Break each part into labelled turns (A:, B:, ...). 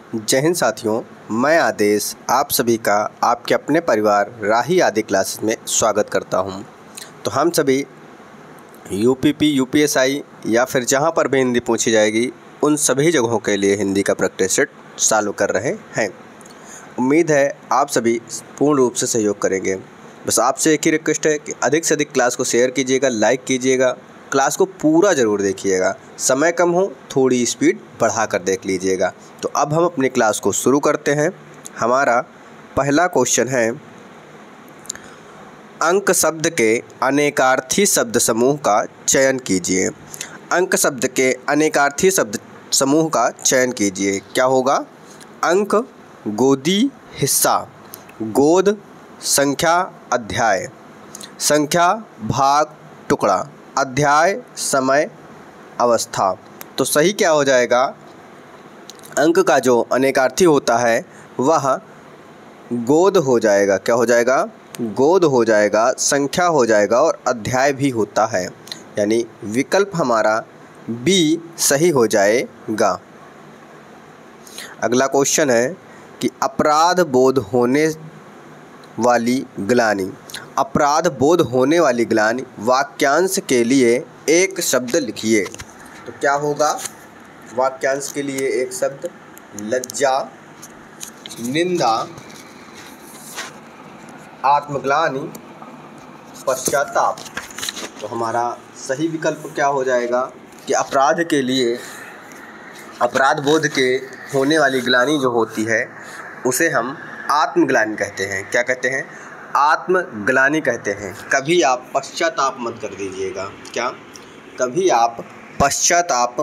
A: जय हिंद साथियों, मैं आदेश आप सभी का आपके अपने परिवार राही आदि क्लासेस में स्वागत करता हूं। तो हम सभी यूपीपी, यूपीएसआई या फिर जहां पर भी हिंदी पूछी जाएगी उन सभी जगहों के लिए हिंदी का प्रैक्टिस सेट चालू कर रहे हैं। उम्मीद है आप सभी पूर्ण रूप से सहयोग करेंगे। बस आपसे एक ही रिक्वेस्ट है कि अधिक से अधिक क्लास को शेयर कीजिएगा, लाइक कीजिएगा, क्लास को पूरा ज़रूर देखिएगा। समय कम हो थोड़ी स्पीड बढ़ा कर देख लीजिएगा। तो अब हम अपनी क्लास को शुरू करते हैं। हमारा पहला क्वेश्चन है, अंक शब्द के अनेकार्थी शब्द समूह का चयन कीजिए। अंक शब्द के अनेकार्थी शब्द समूह का चयन कीजिए। क्या होगा? अंक, गोदी, हिस्सा, गोद, संख्या, अध्याय, संख्या, भाग, टुकड़ा, अध्याय, समय, अवस्था। तो सही क्या हो जाएगा? अंक का जो अनेकार्थी होता है वह गोद हो जाएगा। क्या हो जाएगा? गोद हो जाएगा, संख्या हो जाएगा और अध्याय भी होता है। यानी विकल्प हमारा बी सही हो जाएगा। अगला क्वेश्चन है कि अपराध बोध होने वाली ग्लानि। अपराध बोध होने वाली ग्लानि वाक्यांश के लिए एक शब्द लिखिए। तो क्या होगा वाक्यांश के लिए एक शब्द? लज्जा, निंदा, आत्मग्लानि, पश्चाताप। तो हमारा सही विकल्प क्या हो जाएगा कि अपराध के लिए, अपराध बोध के होने वाली ग्लानि जो होती है उसे हम आत्मग्लानि कहते हैं। क्या कहते हैं? आत्मग्लानि कहते हैं। कभी आप पश्चाताप मत कर दीजिएगा। क्या? कभी आप पश्चाताप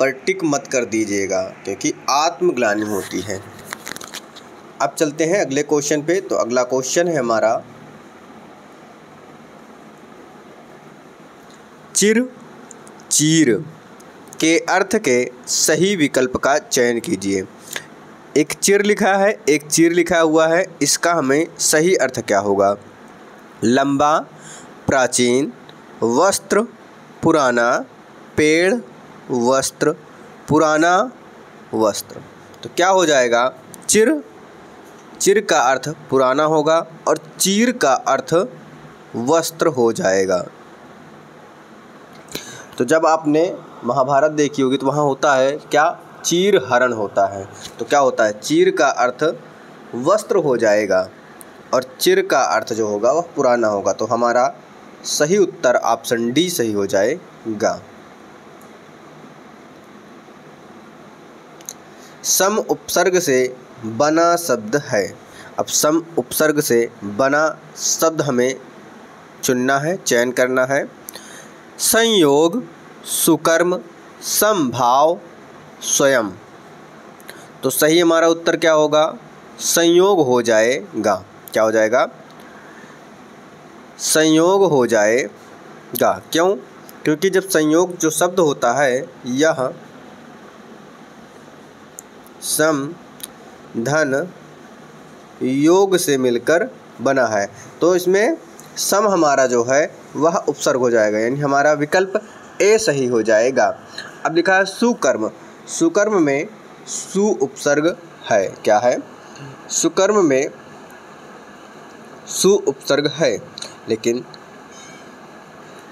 A: पर टिक मत कर दीजिएगा, क्योंकि आत्मग्लानि होती है। अब चलते हैं अगले क्वेश्चन पे। तो अगला क्वेश्चन है हमारा, चिर, चीर के अर्थ के सही विकल्प का चयन कीजिए। एक चिर लिखा है, एक चीर लिखा हुआ है, इसका हमें सही अर्थ क्या होगा? लंबा, प्राचीन, वस्त्र, पुराना, पेड़, वस्त्र, पुराना, वस्त्र। तो क्या हो जाएगा? चिर, चिर का अर्थ पुराना होगा और चीर का अर्थ वस्त्र हो जाएगा। तो जब आपने महाभारत देखी होगी तो वहाँ होता है क्या? चीर हरण होता है। तो क्या होता है? चीर का अर्थ वस्त्र हो जाएगा और चिर का अर्थ जो होगा वह पुराना होगा। तो हमारा सही उत्तर ऑप्शन डी सही हो जाएगा। सम उपसर्ग से बना शब्द है। अब सम उपसर्ग से बना शब्द हमें चुनना है, चयन करना है। संयोग, सुकर्म, समभाव, स्वयं। तो सही हमारा उत्तर क्या होगा? संयोग हो जाएगा। क्या हो जाएगा? संयोग हो जाएगा। क्यों? क्योंकि जब संयोग जो शब्द होता है यह सम, धन, योग से मिलकर बना है, तो इसमें सम हमारा जो है वह उपसर्ग हो जाएगा। यानी हमारा विकल्प ए सही हो जाएगा। अब लिखा है सुकर्म। सुकर्म में सु उपसर्ग है। क्या है? सुकर्म में सु उपसर्ग है, लेकिन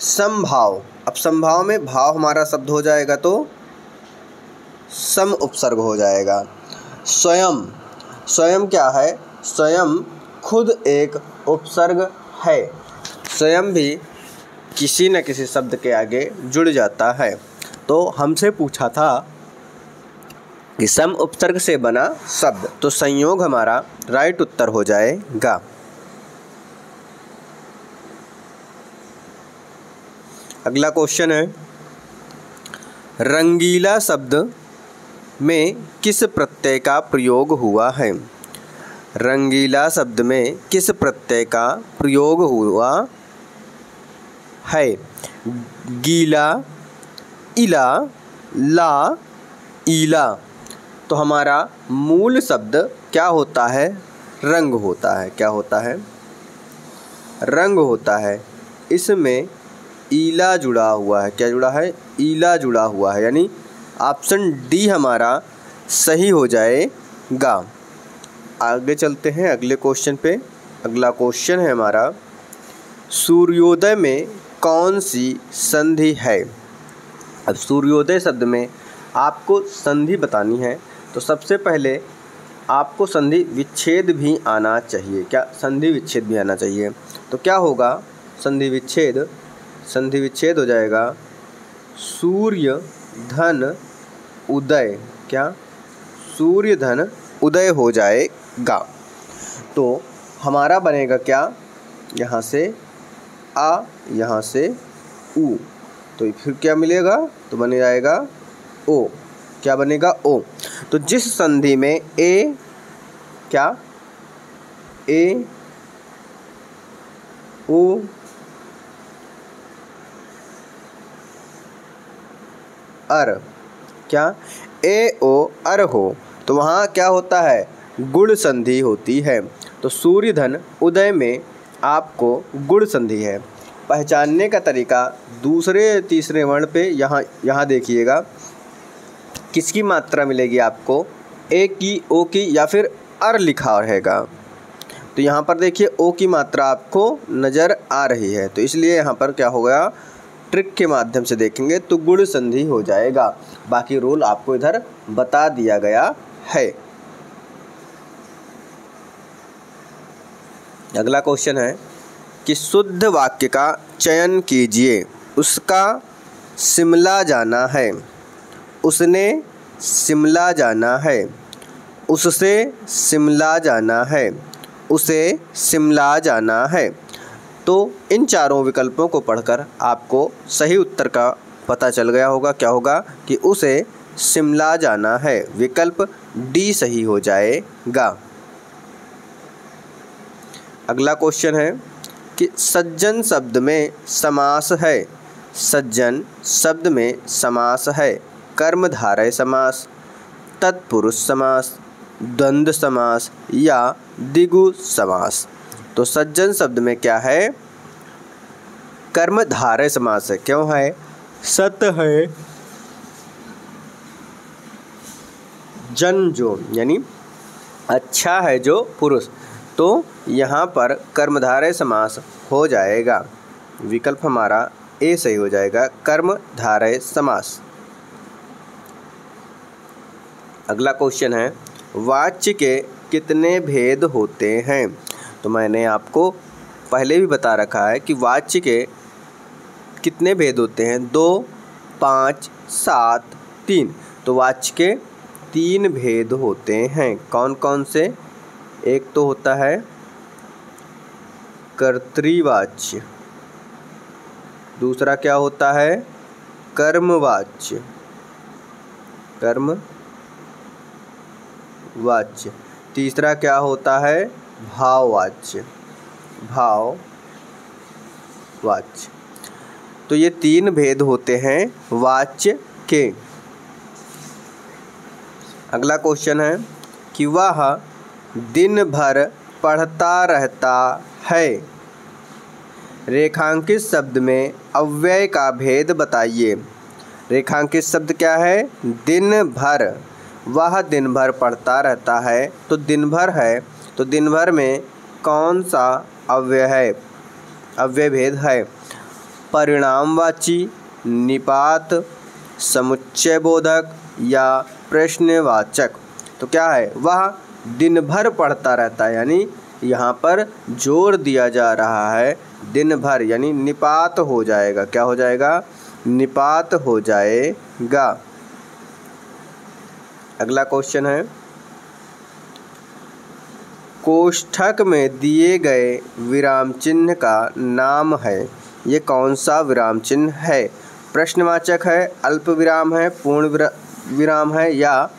A: समभाव, अब समभाव में भाव हमारा शब्द हो जाएगा तो सम उपसर्ग हो जाएगा। स्वयं, स्वयं क्या है? स्वयं खुद एक उपसर्ग है। स्वयं भी किसी न किसी शब्द के आगे जुड़ जाता है। तो हमसे पूछा था कि सम उपसर्ग से बना शब्द, तो संयोग हमारा राइट उत्तर हो जाएगा। अगला क्वेश्चन है, रंगीला शब्द में किस प्रत्यय का प्रयोग हुआ है? रंगीला शब्द में किस प्रत्यय का प्रयोग हुआ है? गीला, इला, ला, ईला। तो हमारा मूल शब्द क्या होता है? रंग होता है। क्या होता है? रंग होता है। इसमें ईला जुड़ा हुआ है। क्या जुड़ा है? ईला जुड़ा हुआ है। यानी ऑप्शन डी हमारा सही हो जाएगा। आगे चलते हैं अगले क्वेश्चन पे। अगला क्वेश्चन है हमारा, सूर्योदय में कौन सी संधि है। अब सूर्योदय शब्द में आपको संधि बतानी है, तो सबसे पहले आपको संधि विच्छेद भी आना चाहिए। क्या संधि विच्छेद भी आना चाहिए। तो क्या होगा संधि विच्छेद? संधि विच्छेद हो जाएगा सूर्य धन उदय। क्या? सूर्य धन उदय हो जाएगा। तो हमारा बनेगा क्या, यहाँ से आ, यहाँ से उ, तो फिर क्या मिलेगा, तो बन जाएगा ओ। क्या बनेगा? ओ। तो जिस संधि में ए, क्या ए ओ अर, क्या ए ओ अर हो, तो वहाँ क्या होता है, गुण संधि होती है। तो सूर्य धन उदय में आपको गुण संधि है। पहचानने का तरीका दूसरे तीसरे वर्ण पे यहाँ देखिएगा, किसकी मात्रा मिलेगी आपको, ए की, ओ की, या फिर अर लिखा रहेगा। तो यहाँ पर देखिए ओ की मात्रा आपको नज़र आ रही है, तो इसलिए यहाँ पर क्या होगा, ट्रिक के माध्यम से देखेंगे तो गुण संधि हो जाएगा। बाकी रूल आपको इधर बता दिया गया है। अगला क्वेश्चन है कि शुद्ध वाक्य का चयन कीजिए। उसका शिमला जाना है, उसने शिमला जाना है, उससे शिमला जाना है, उसे शिमला जाना है। तो इन चारों विकल्पों को पढ़कर आपको सही उत्तर का पता चल गया होगा। क्या होगा कि उसे शिमला जाना है। विकल्प डी सही हो जाएगा। अगला क्वेश्चन है कि सज्जन शब्द में समास है। सज्जन शब्द में समास है कर्मधारय समास, तत्पुरुष समास, द्वंद्व समास या द्विगु समास। तो सज्जन शब्द में क्या है, कर्मधारय समास है। क्यों है? सत है, जन जो यानी अच्छा है जो पुरुष, तो यहाँ पर कर्मधारय समास हो जाएगा। विकल्प हमारा ए सही हो जाएगा, कर्मधारय समास। अगला क्वेश्चन है वाच्य के कितने भेद होते हैं। तो मैंने आपको पहले भी बता रखा है कि वाच्य के कितने भेद होते हैं, 2, 5, 7, 3। तो वाच्य के 3 भेद होते हैं। कौन कौन से? एक तो होता है कर्तृवाच्य, दूसरा क्या होता है, कर्मवाच्य, कर्मवाच्य, तीसरा क्या होता है, भाववाच्य, भाववाच्य। तो ये 3 भेद होते हैं वाच्य के। अगला क्वेश्चन है कि वह दिन भर पढ़ता रहता है। रेखांकित शब्द में अव्यय का भेद बताइए। रेखांकित शब्द क्या है, दिन भर। वह दिन भर पढ़ता रहता है, तो दिन भर है, तो दिन भर में कौन सा अव्यय है, अव्यय भेद है? परिणामवाची, निपात, समुच्चय बोधक या प्रश्नवाचक। तो क्या है, वह दिन भर पढ़ता रहता है, यानी यहाँ पर जोर दिया जा रहा है दिन भर, यानी निपात हो जाएगा। क्या हो जाएगा, निपात हो जाएगा। अगला क्वेश्चन है कोष्ठक में दिए गए विराम चिन्ह का नाम है। ये कौन सा विराम चिन्ह है? प्रश्नवाचक है, अल्प विराम है, पूर्ण विराम है या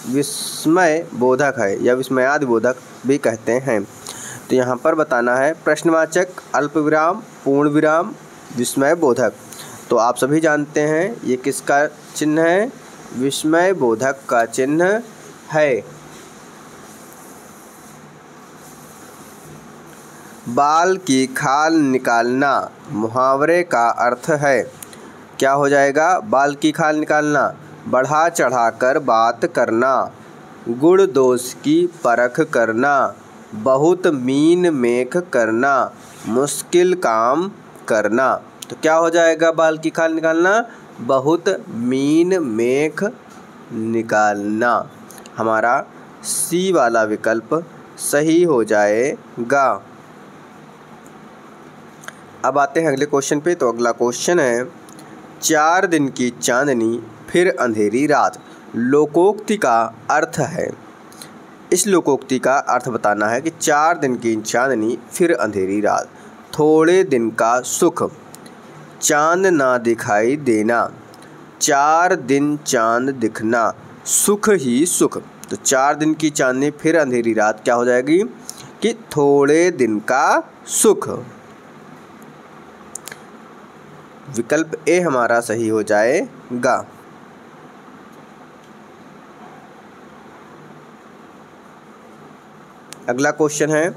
A: विस्मय बोधक है, या विस्मयादि बोधक भी कहते हैं। तो यहाँ पर बताना है प्रश्नवाचक, अल्प विराम, पूर्ण विराम, विस्मय बोधक। तो आप सभी जानते हैं ये किसका चिन्ह है, विस्मय बोधक का चिन्ह है। बाल की खाल निकालना मुहावरे का अर्थ है। क्या हो जाएगा, बाल की खाल निकालना? बढ़ा चढ़ाकर बात करना, गुण दोष की परख करना, बहुत मीन मेख करना, मुश्किल काम करना। तो क्या हो जाएगा बाल की खाल निकालना? बहुत मीन मेख निकालना। हमारा सी वाला विकल्प सही हो जाएगा। अब आते हैं अगले क्वेश्चन पे। तो अगला क्वेश्चन है, 4 दिन की चांदनी फिर अंधेरी रात लोकोक्ति का अर्थ है। इस लोकोक्ति का अर्थ बताना है कि 4 दिन की चांदनी फिर अंधेरी रात, थोड़े दिन का सुख, चांद ना दिखाई देना, 4 दिन चांद दिखना, सुख ही सुख। तो 4 दिन की चांदनी फिर अंधेरी रात क्या हो जाएगी कि थोड़े दिन का सुख। विकल्प ए हमारा सही हो जाएगा। अगला क्वेश्चन है,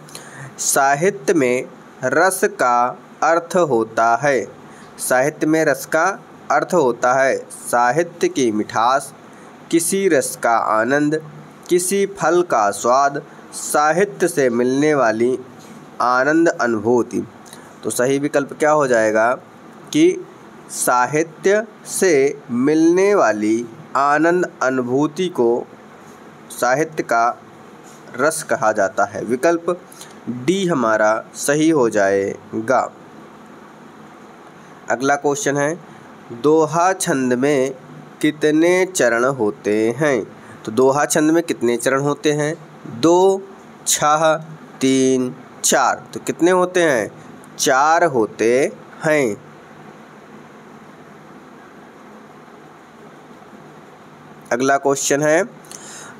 A: साहित्य में रस का अर्थ होता है। साहित्य में रस का अर्थ होता है साहित्य की मिठास, किसी रस का आनंद, किसी फल का स्वाद, साहित्य से मिलने वाली आनंद अनुभूति। तो सही विकल्प क्या हो जाएगा कि साहित्य से मिलने वाली आनंद अनुभूति को साहित्य का रस कहा जाता है। विकल्प डी हमारा सही हो जाएगा। अगला क्वेश्चन है, दोहा छंद में कितने चरण होते हैं। तो दोहा छंद में कितने चरण होते हैं? 2, 6, 3, 4। तो कितने होते हैं? 4 होते हैं। अगला क्वेश्चन है,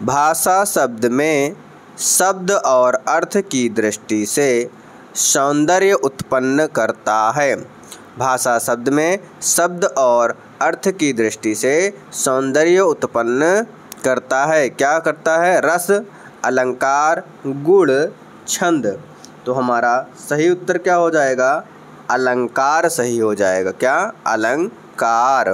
A: भाषा शब्द में शब्द और अर्थ की दृष्टि से सौंदर्य उत्पन्न करता है। भाषा शब्द में शब्द और अर्थ की दृष्टि से सौंदर्य उत्पन्न करता है। क्या करता है? रस, अलंकार, गुण, छंद। तो हमारा सही उत्तर क्या हो जाएगा? अलंकार सही हो जाएगा। क्या? अलंकार।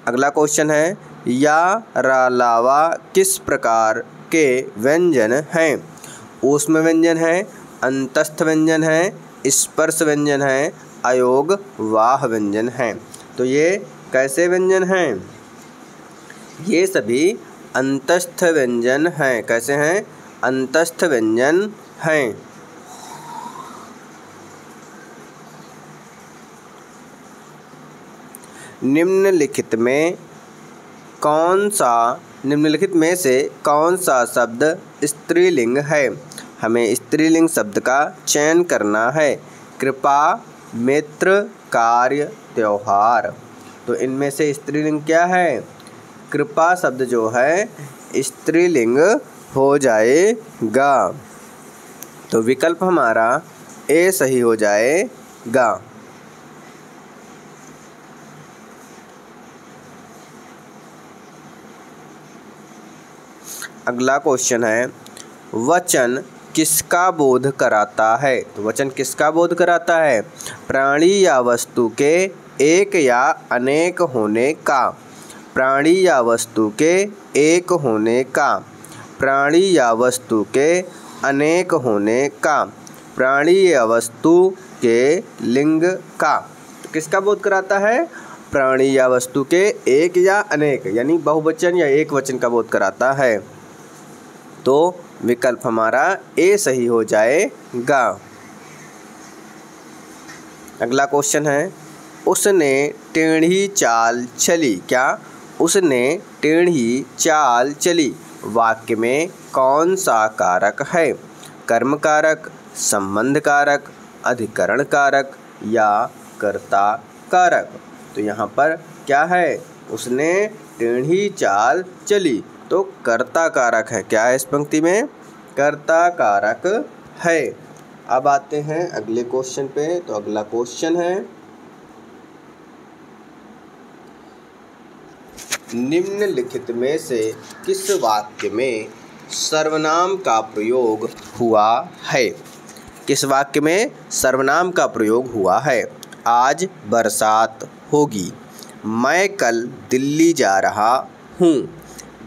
A: अगला क्वेश्चन है, या रालावा किस प्रकार के व्यंजन हैं? ऊष्म व्यंजन है, अंतस्थ व्यंजन है, स्पर्श व्यंजन है, अयोग वाह व्यंजन है। तो ये कैसे व्यंजन हैं? ये सभी अंतस्थ व्यंजन हैं। कैसे हैं? अंतस्थ व्यंजन हैं। निम्नलिखित में से कौन सा शब्द स्त्रीलिंग है? हमें स्त्रीलिंग शब्द का चयन करना है। कृपा, मित्र, कार्य, त्योहार। तो इनमें से स्त्रीलिंग क्या है? कृपा शब्द जो है स्त्रीलिंग हो जाएगा। तो विकल्प हमारा ए सही हो जाएगा। अगला क्वेश्चन है, वचन किसका बोध कराता है? तो वचन किसका बोध कराता है? प्राणी या वस्तु के एक या अनेक होने का, प्राणी या वस्तु के एक होने का, प्राणी या वस्तु के अनेक होने का, प्राणी या वस्तु के लिंग का। तो किसका बोध कराता है? प्राणी या वस्तु के एक या अनेक यानी बहुवचन या एक वचन का बोध कराता है। तो विकल्प हमारा ए सही हो जाएगा। अगला क्वेश्चन है, उसने टेढ़ी चाल चली। क्या? उसने टेढ़ी चाल चली वाक्य में कौन सा कारक है? कर्म कारक, संबंध कारक, अधिकरण कारक या कर्ता कारक। तो यहाँ पर क्या है? उसने टेढ़ी चाल चली, तो कर्ता कारक है। क्या है इस पंक्ति में? कर्ता कारक है। अब आते हैं अगले क्वेश्चन पे। तो अगला क्वेश्चन है, निम्नलिखित में से किस वाक्य में सर्वनाम का प्रयोग हुआ है? किस वाक्य में सर्वनाम का प्रयोग हुआ है? आज बरसात होगी, मैं कल दिल्ली जा रहा हूँ।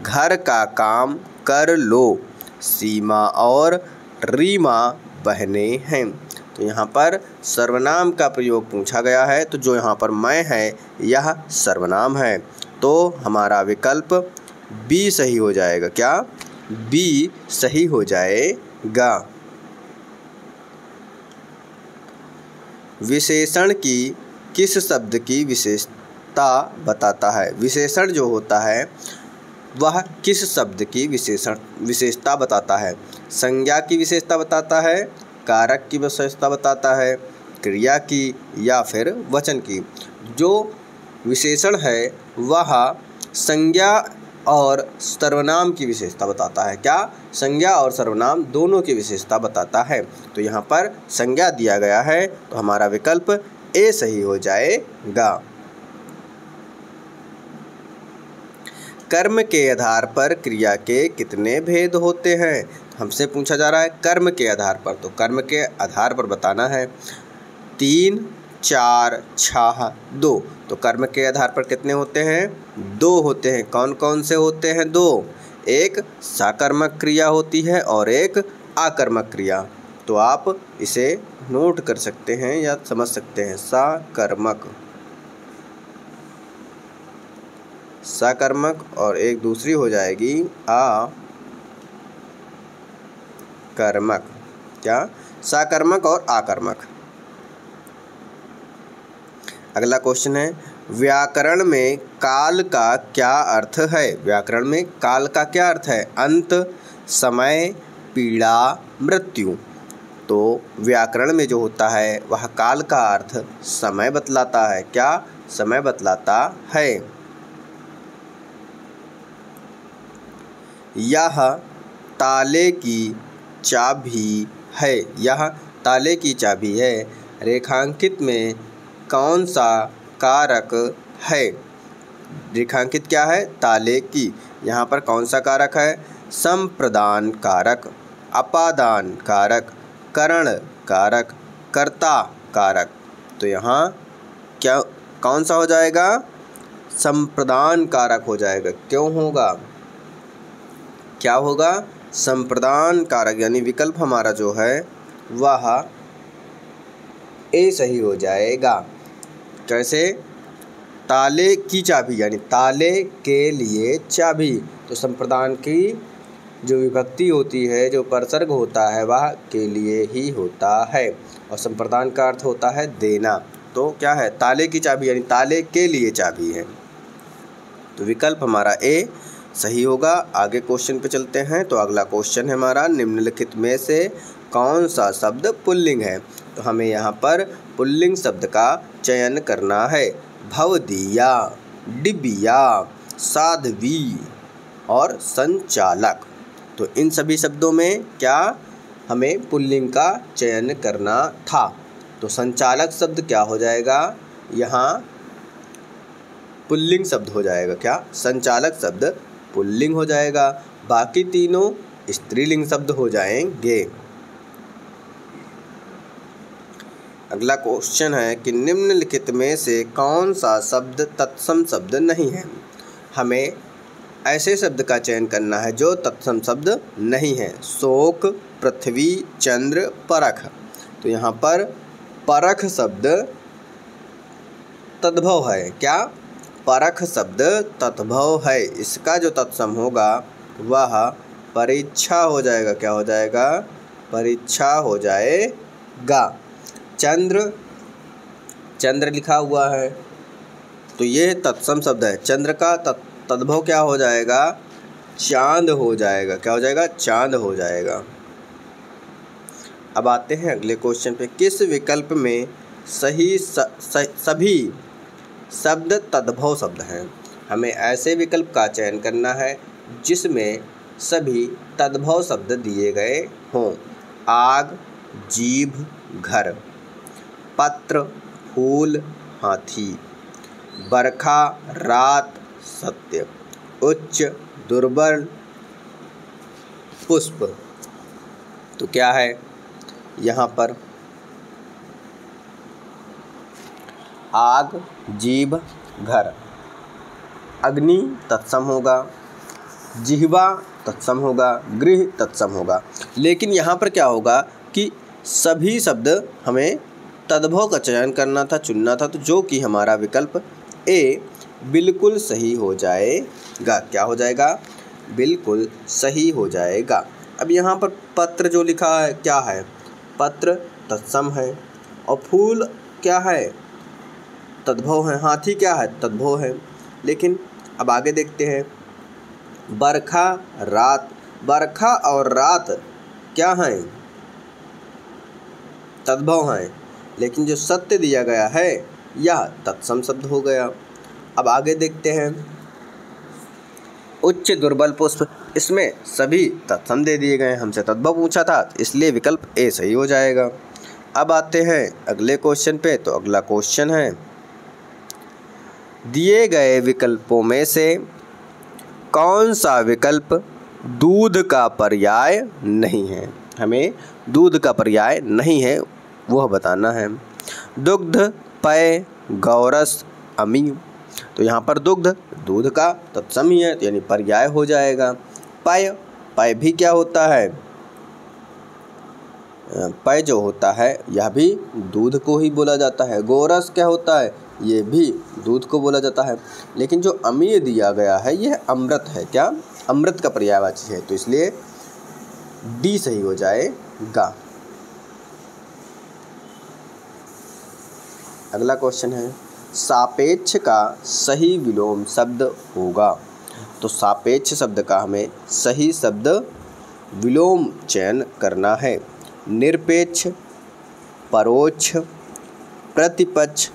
A: घर का काम कर लो, सीमा और रीमा बहनें हैं। तो यहाँ पर सर्वनाम का प्रयोग पूछा गया है, तो जो यहाँ पर मैं है यह सर्वनाम है, तो हमारा विकल्प बी सही हो जाएगा। क्या? बी सही हो जाएगा। विशेषण की किस शब्द की विशेषता बताता है? विशेषण जो होता है वह किस शब्द की विशेषता बताता है? संज्ञा की विशेषता बताता है, कारक की विशेषता बताता है, क्रिया की या फिर वचन की? जो विशेषण है वह संज्ञा और सर्वनाम की विशेषता बताता है। क्या? संज्ञा और सर्वनाम दोनों की विशेषता बताता है। तो यहाँ पर संज्ञा दिया गया है, तो हमारा विकल्प ए सही हो जाएगा। कर्म के आधार पर क्रिया के कितने भेद होते हैं? हमसे पूछा जा रहा है कर्म के आधार पर, तो कर्म के आधार पर बताना है। 3, 4, 6, 2। तो कर्म के आधार पर कितने होते हैं? 2 होते हैं। कौन कौन से होते हैं 2? एक साकर्मक क्रिया होती है और एक आकर्मक क्रिया। तो आप इसे नोट कर सकते हैं या समझ सकते हैं। साकर्मक और एक दूसरी हो जाएगी आकर्मक। क्या? साकर्मक और आकर्मक। अगला क्वेश्चन है, व्याकरण में काल का क्या अर्थ है? व्याकरण में काल का क्या अर्थ है? अंत, समय, पीड़ा, मृत्यु। तो व्याकरण में जो होता है वह काल का अर्थ समय बतलाता है। क्या? समय बतलाता है। यह ताले की चाबी है। यह ताले की चाबी है। रेखांकित में कौन सा कारक है? रेखांकित क्या है? ताले की। यहाँ पर कौन सा कारक है? संप्रदान कारक, अपादान कारक, करण कारक, कर्ता कारक। तो यहाँ क्या कौन सा हो जाएगा? संप्रदान कारक हो जाएगा। क्यों होगा? क्या होगा? संप्रदान कारक, यानी विकल्प हमारा जो है वह ए सही हो जाएगा। कैसे? ताले की चाबी, यानी ताले के लिए चाबी। तो संप्रदान की जो विभक्ति होती है, जो परसर्ग होता है, वह के लिए ही होता है और संप्रदान का अर्थ होता है देना। तो क्या है? ताले की चाबी, यानी ताले के लिए चाबी है। तो विकल्प हमारा ए सही होगा। आगे क्वेश्चन पे चलते हैं। तो अगला क्वेश्चन है हमारा, निम्नलिखित में से कौन सा शब्द पुल्लिंग है? तो हमें यहाँ पर पुल्लिंग शब्द का चयन करना है। भवदिया, डिबिया, साध्वी और संचालक। तो इन सभी शब्दों में क्या हमें पुल्लिंग का चयन करना था? तो संचालक शब्द क्या हो जाएगा? यहाँ पुल्लिंग शब्द हो जाएगा। क्या? संचालक शब्द पुल्लिंग हो जाएगा। बाकी तीनों स्त्रीलिंग शब्द हो जाएंगे। अगला क्वेश्चन है कि निम्नलिखित में से कौन सा शब्द तत्सम शब्द नहीं है? हमें ऐसे शब्द का चयन करना है जो तत्सम शब्द नहीं है। शोक, पृथ्वी, चंद्र, परख। तो यहाँ पर परख शब्द तद्भव है। क्या? परख शब्द तद्भव है। इसका जो तत्सम होगा वह परीक्षा हो जाएगा। क्या हो जाएगा? परीक्षा हो जाएगा। चंद्र, चंद्र लिखा हुआ है तो ये तत्सम शब्द है। चंद्र का तद्भव क्या हो जाएगा? चांद हो जाएगा। क्या हो जाएगा? चांद हो जाएगा। अब आते हैं अगले क्वेश्चन पे। किस विकल्प में सभी शब्द तद्भव शब्द हैं? हमें ऐसे विकल्प का चयन करना है जिसमें सभी तद्भव शब्द दिए गए हों। आग, जीभ, घर। पत्र, फूल, हाथी। बरखा, रात, सत्य। उच्च, दुर्बल, पुष्प। तो क्या है यहाँ पर? आग, जीभ, घर। अग्नि तत्सम होगा, जिह्वा तत्सम होगा, गृह तत्सम होगा। लेकिन यहाँ पर क्या होगा कि सभी शब्द हमें तद्भव का चयन करना था, चुनना था, तो जो कि हमारा विकल्प ए बिल्कुल सही हो जाएगा। क्या हो जाएगा? बिल्कुल सही हो जाएगा। अब यहाँ पर पत्र जो लिखा है क्या है? पत्र तत्सम है और फूल क्या है? तद्भव है। हाथी क्या है? तद्भव है। लेकिन अब आगे देखते हैं, बरखा रात, बरखा और रात क्या हैं? तद्भव हैं। लेकिन जो सत्य दिया गया है यह तत्सम शब्द हो गया। अब आगे देखते हैं, उच्च दुर्बल पुष्प, इसमें सभी तत्सम दे दिए गए, हमसे तद्भव पूछा था इसलिए विकल्प ए सही हो जाएगा। अब आते हैं अगले क्वेश्चन पे। तो अगला क्वेश्चन है, दिए गए विकल्पों में से कौन सा विकल्प दूध का पर्याय नहीं है? हमें दूध का पर्याय नहीं है वह बताना है। दुग्ध, पेय, गौरस, अमी। तो यहाँ पर दुग्ध दूध का तत्सम ही है, तो यानी पर्याय हो जाएगा। पेय, पेय भी क्या होता है? पेय जो होता है यह भी दूध को ही बोला जाता है। गोरस क्या होता है? ये भी दूध को बोला जाता है। लेकिन जो अमीय दिया गया है यह अमृत है। क्या? अमृत का पर्यायवाची है, तो इसलिए डी सही हो जाएगा। अगला क्वेश्चन है, सापेक्ष का सही विलोम शब्द होगा। तो सापेक्ष शब्द का हमें सही शब्द विलोम चयन करना है। निरपेक्ष, परोक्ष, प्रतिपक्ष,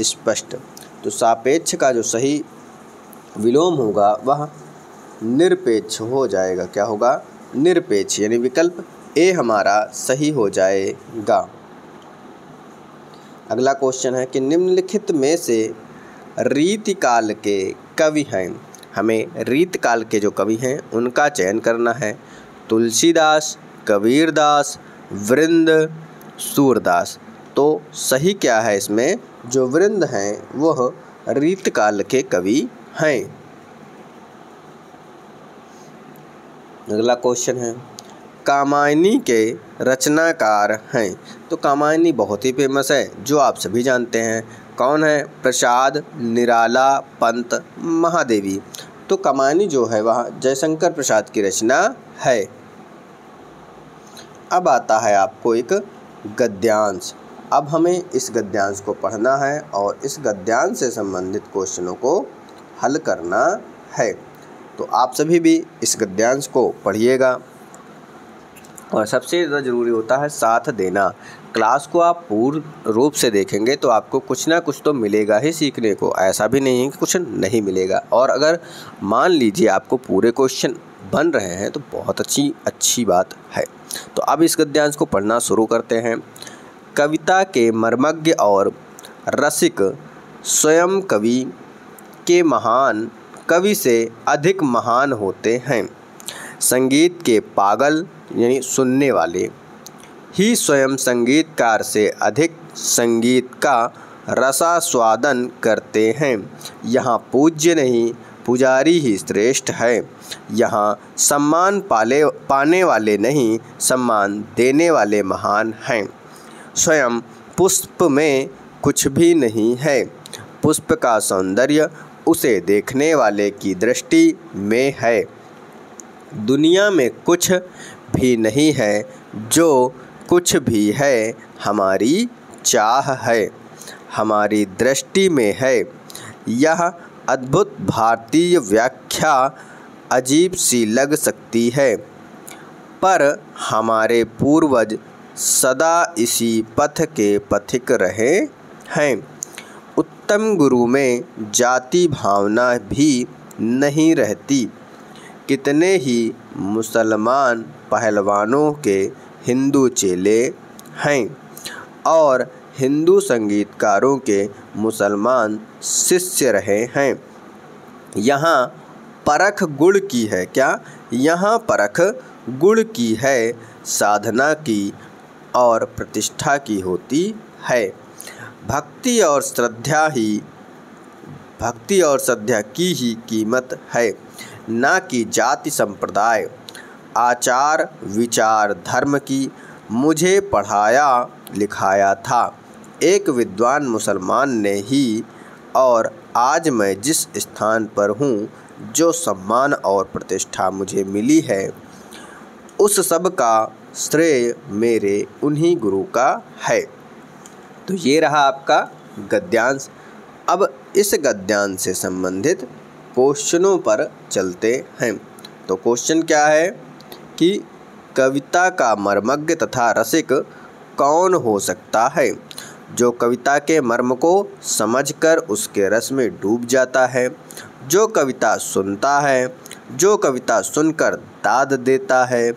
A: स्पष्ट। तो सापेक्ष का जो सही विलोम होगा वह निरपेक्ष हो जाएगा। क्या होगा? निरपेक्ष, यानी विकल्प ए हमारा सही हो जाएगा। अगला क्वेश्चन है कि निम्नलिखित में से रीतिकाल के कवि हैं। हमें रीतिकाल के जो कवि हैं उनका चयन करना है। तुलसीदास, कबीरदास, वृंद, सूरदास। तो सही क्या है इसमें? जो वृंद हैं वह रीतकाल के कवि हैं। अगला क्वेश्चन है, कामायनी के रचनाकार हैं। तो कामायनी बहुत ही फेमस है जो आप सभी जानते हैं। कौन है? प्रसाद, निराला, पंत, महादेवी। तो कामायनी जो है वह जयशंकर प्रसाद की रचना है। अब आता है आपको एक गद्यांश। अब हमें इस गद्यांश को पढ़ना है और इस गद्यांश से संबंधित क्वेश्चनों को हल करना है। तो आप सभी भी इस गद्यांश को पढ़िएगा और सबसे ज़्यादा ज़रूरी होता है साथ देना। क्लास को आप पूर्ण रूप से देखेंगे तो आपको कुछ ना कुछ तो मिलेगा ही सीखने को, ऐसा भी नहीं है कि कुछ नहीं मिलेगा। और अगर मान लीजिए आपको पूरे क्वेश्चन बन रहे हैं तो बहुत अच्छी बात है। तो अब इस गद्यांश को पढ़ना शुरू करते हैं। कविता के मर्मज्ञ और रसिक स्वयं कवि के महान कवि से अधिक महान होते हैं। संगीत के पागल यानी सुनने वाले ही स्वयं संगीतकार से अधिक संगीत का रसास्वादन करते हैं। यहाँ पूज्य नहीं पुजारी ही श्रेष्ठ है। यहाँ सम्मान पाने वाले नहीं सम्मान देने वाले महान हैं। स्वयं पुष्प में कुछ भी नहीं है, पुष्प का सौंदर्य उसे देखने वाले की दृष्टि में है। दुनिया में कुछ भी नहीं है, जो कुछ भी है हमारी चाह है, हमारी दृष्टि में है। यह अद्भुत भारतीय व्याख्या अजीब सी लग सकती है, पर हमारे पूर्वज सदा इसी पथ के पथिक रहे हैं। उत्तम गुरु में जाति भावना भी नहीं रहती। कितने ही मुसलमान पहलवानों के हिंदू चेले हैं और हिंदू संगीतकारों के मुसलमान शिष्य रहे हैं। यहाँ परख गुण की है। क्या? यहाँ परख गुण की है, साधना की और प्रतिष्ठा की होती है। भक्ति और श्रद्धा ही भक्ति और श्रद्धा की ही कीमत है, ना कि जाति संप्रदाय आचार विचार धर्म की मुझे पढ़ाया लिखाया था एक विद्वान मुसलमान ने ही। और आज मैं जिस स्थान पर हूँ, जो सम्मान और प्रतिष्ठा मुझे मिली है, उस सब का श्रेय मेरे उन्हीं गुरु का है। तो ये रहा आपका गद्यांश। अब इस गद्यांश से संबंधित क्वेश्चनों पर चलते हैं। तो क्वेश्चन क्या है कि कविता का मर्मज्ञ तथा रसिक कौन हो सकता है? जो कविता के मर्म को समझकर उसके रस में डूब जाता है, जो कविता सुनता है, जो कविता सुनकर दाद देता है,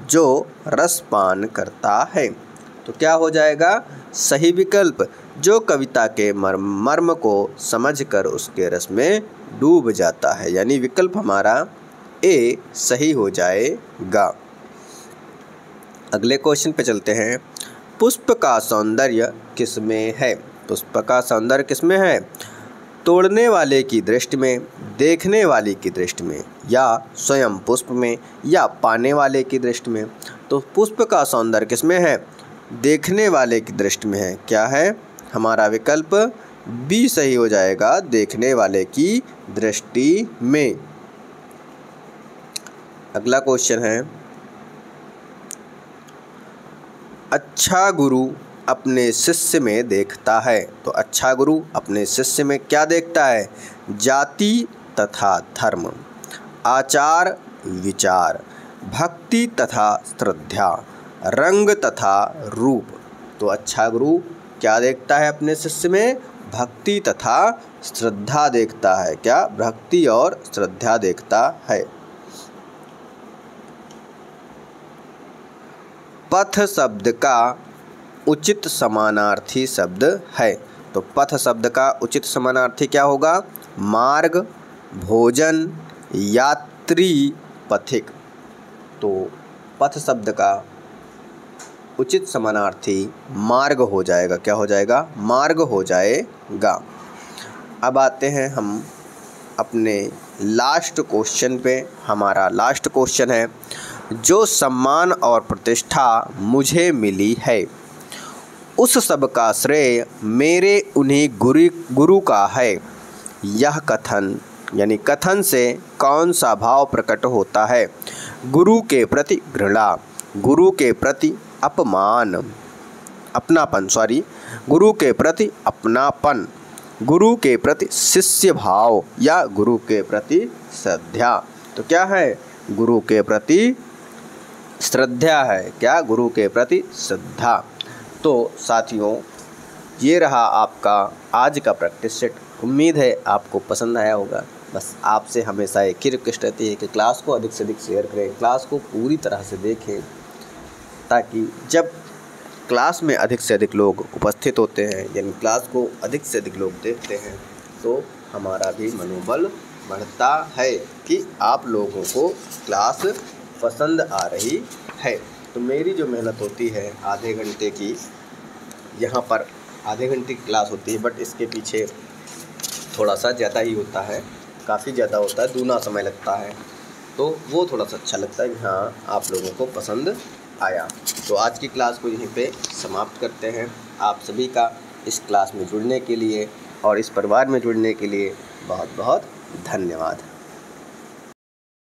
A: जो रसपान करता है। तो क्या हो जाएगा सही विकल्प? जो कविता के मर्म को समझकर उसके रस में डूब जाता है, यानी विकल्प हमारा ए सही हो जाएगा। अगले क्वेश्चन पे चलते हैं। पुष्प का सौंदर्य किसमें है? पुष्प का सौंदर्य किसमें है? तोड़ने वाले की दृष्टि में, देखने वाले की दृष्टि में, या स्वयं पुष्प में, या पाने वाले की दृष्टि में। तो पुष्प का सौंदर्य किसमें है? देखने वाले की दृष्टि में है। क्या है हमारा विकल्प? बी सही हो जाएगा, देखने वाले की दृष्टि में। अगला क्वेश्चन है, अच्छा गुरु अपने शिष्य में देखता है। तो अच्छा गुरु अपने शिष्य में क्या देखता है? जाति तथा धर्म, आचार विचार, भक्ति तथा श्रद्धा, रंग तथा रूप। तो अच्छा गुरु क्या देखता है अपने शिष्य में? भक्ति तथा श्रद्धा देखता है। क्या? भक्ति और श्रद्धा देखता है। पथ शब्द का उचित समानार्थी शब्द है। तो पथ शब्द का उचित समानार्थी क्या होगा? मार्ग, भोजन, यात्री, पथिक। तो पथ शब्द का उचित समानार्थी मार्ग हो जाएगा। क्या हो जाएगा? मार्ग हो जाएगा। अब आते हैं हम अपने लास्ट क्वेश्चन पे। हमारा लास्ट क्वेश्चन है, जो सम्मान और प्रतिष्ठा मुझे मिली है, उस सब का श्रेय मेरे उन्हीं गुरु का है। यह कथन यानी कथन से कौन सा भाव प्रकट होता है? गुरु के प्रति घृणा, गुरु के प्रति अपनापन, गुरु के प्रति अपनापन, गुरु के प्रति शिष्य भाव, या गुरु के प्रति श्रद्धा। तो क्या है? गुरु के प्रति श्रद्धा है। क्या? गुरु के प्रति श्रद्धा। तो साथियों, ये रहा आपका आज का प्रैक्टिस सेट। उम्मीद है आपको पसंद आया होगा। बस आपसे हमेशा एक ही रिक्वेस्ट रहती है कि क्लास को अधिक से अधिक शेयर करें, क्लास को पूरी तरह से देखें, ताकि जब क्लास में अधिक से अधिक लोग उपस्थित होते हैं, यानी क्लास को अधिक से अधिक लोग देखते हैं, तो हमारा भी मनोबल बढ़ता है कि आप लोगों को क्लास पसंद आ रही है। तो मेरी जो मेहनत होती है आधे घंटे की, यहाँ पर आधे घंटे की क्लास होती है, बट इसके पीछे थोड़ा सा ज़्यादा ही होता है, काफ़ी ज़्यादा होता है, दूना समय लगता है। तो वो थोड़ा सा अच्छा लगता है कि हाँ आप लोगों को पसंद आया। तो आज की क्लास को यहीं पे समाप्त करते हैं। आप सभी का इस क्लास में जुड़ने के लिए और इस परिवार में जुड़ने के लिए बहुत बहुत धन्यवाद।